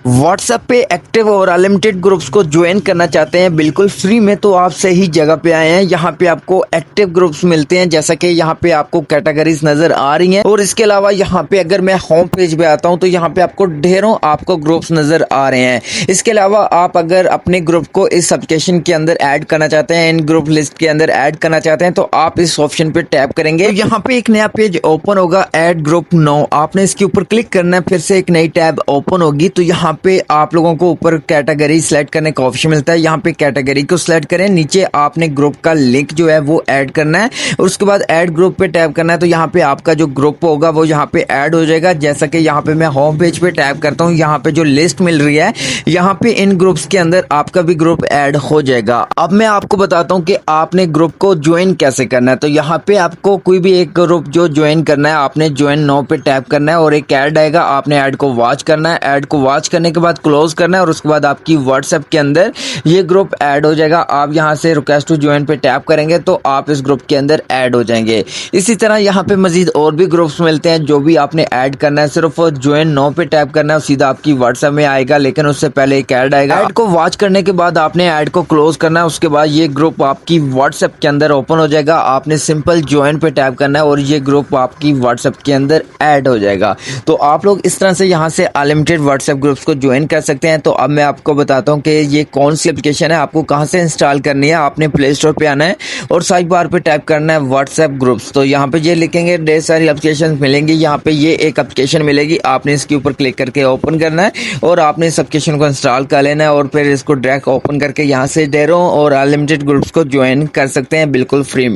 WhatsApp पे active और unlimited groups को ज्वाइन करना चाहते हैं बिल्कुल फ्री में, तो आप सही जगह पे आए हैं। यहाँ पे आपको एक्टिव ग्रुप्स मिलते हैं, जैसा कि यहाँ पे आपको कैटेगरीज नजर आ रही हैं। और इसके अलावा यहाँ पे अगर मैं होम पेज पे आता हूँ तो यहाँ पे आपको ढेरों आपको ग्रुप्स नजर आ रहे हैं। इसके अलावा आप अगर अपने ग्रुप को इस एप्लीकेशन के अंदर ऐड करना चाहते हैं, इन ग्रुप लिस्ट के अंदर ऐड करना चाहते हैं, तो आप इस ऑप्शन पे टैप करेंगे। तो यहाँ पे एक नया पेज ओपन होगा, ऐड ग्रुप नाउ। आपने इसके ऊपर क्लिक करना है, फिर से एक नई टैब ओपन होगी। तो यहाँ पे आप लोगों को ऊपर कैटेगरी सिलेक्ट करने का ऑप्शन मिलता है, यहाँ पे कैटेगरी को सिलेक्ट करें। नीचे आपने ग्रुप का लिंक जो है वो ऐड करना है और उसके बाद ऐड ग्रुप पे टैप करना है। तो यहाँ पे आपका जो ग्रुप होगा वो यहाँ पे ऐड हो जाएगा। जैसा कि यहाँ पे मैं होम पेज पे टैप करता हूँ, यहाँ पे जो लिस्ट मिल रही है, यहाँ पे इन ग्रुप्स के अंदर आपका भी ग्रुप ऐड हो जाएगा। अब मैं आपको बताता हूँ कि आपने ग्रुप को ज्वाइन कैसे करना है। तो यहाँ पे आपको कोई भी एक ग्रुप जो ज्वाइन करना है, आपने ज्वाइन नाउ पे टैप करना है और एक ऐड आएगा, आपने ऐड को वॉच करना है। ऐड को वॉच करने के बाद क्लोज करना है और उसके बाद आपकी व्हाट्सएप के अंदर ये ग्रुप ऐड हो जाएगा। आप यहाँ से रिक्वेस्ट टू ज्वाइन पे टैप करेंगे तो आप इस ग्रुप के अंदर ऐड हो जाएंगे। इसी तरह यहाँ पे मजीद और भी ग्रुप्स मिलते हैं जो भी आपने ऐड करना है। सिर्फ ज्वाइन नाउ पे टैप करना है, सीधा आपकी व्हाट्सएप में आएगा, लेकिन उससे पहले एक ऐड आएगा। ऐड को वॉच करने के बाद आपने ऐड को क्लोज करना है, उसके बाद ये ग्रुप आपकी व्हाट्सएप के अंदर ओपन हो जाएगा। आपने सिंपल ज्वाइन पे टैप करना है और ये ग्रुप आपकी व्हाट्सएप के अंदर ऐड हो जाएगा। तो आप लोग इस तरह से यहाँ से अनलिमिटेड व्हाट्सएप ग्रुप्स को ज्वाइन कर सकते हैं। तो अब मैं आपको बताता हूँ कि ये कौन सी एप्लीकेशन है, आपको कहाँ से इंस्टॉल करनी है। आपने प्ले स्टोर पे आना है और सर्च बार पे टाइप करना है व्हाट्सएप ग्रुप्स। तो यहाँ पे ये लिखेंगे, ढेर सारी एप्लीकेशन मिलेंगी। यहाँ पे ये एक एप्लीकेशन मिलेगी, आपने इसके ऊपर क्लिक करके ओपन करना है और आपने इस एप्लीकेशन को इंस्टॉल कर लेना है और फिर इसको डायरेक्ट ओपन करके यहाँ से ढेरों और अनलिमिटेड ग्रुप्स को ज्वाइन कर सकते हैं बिल्कुल फ्री में।